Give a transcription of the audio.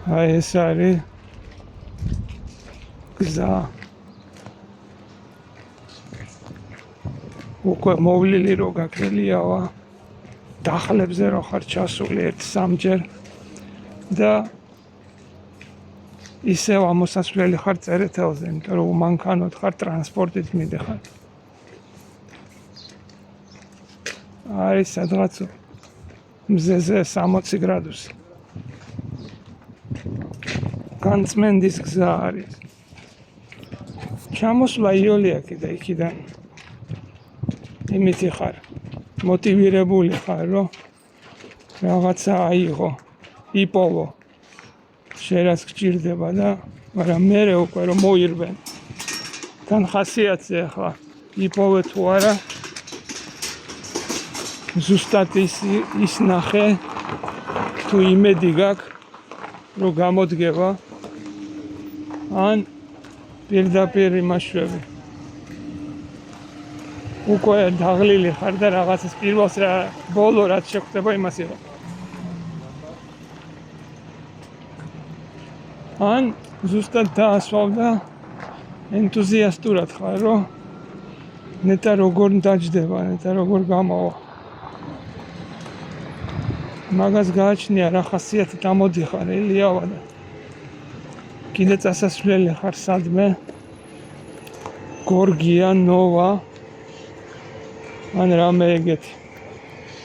აი ეს არის გზა. უკვე მოვლილი რო გაქრელიავა. დახლებზე რო ხარ ჩასული 1-3ჯერ და ისევ ამოსასვლელი ხარ წერეთელზე, იმიტომ რომ უმანქანოდ ხარ ტრანსპორტით მიდიხარ. არის სადღაც მზეზე 60 გრადუსი. განწმენდის გზა არის. ჩამოსვლა იოლია კიდე იქიდან. იმითი ხარ მოტივირებული ხარ, რომ რაღაცა აიღო, იპოვო. შენაც გჭირდება და მაგრამ მერე უკვე რომ მოირბენ. თან ხასიათზე ახლა იპოვე თუ არა. ზუსტად ის ნახე თუ იმედი გაქვს რომ გამოდგება ან პირდაპირ იმაშვები. უკვე დაღლილი ხარ და რაღაცას პირველს რა ბოლო რაც შეხვდება იმას იყო. ან ზუსტად დაასვავ და ენთუზიასტურად ხარ, რომ ნეტა როგორ დაჯდება, ნეტა როგორ გამოვა. მაგას გააჩნია რა ხასიათით ამოდიხარ ელიავა და კიდე წასასვლელი ხარ სადმე გორგია ნოვა ან რამე ეგეთი.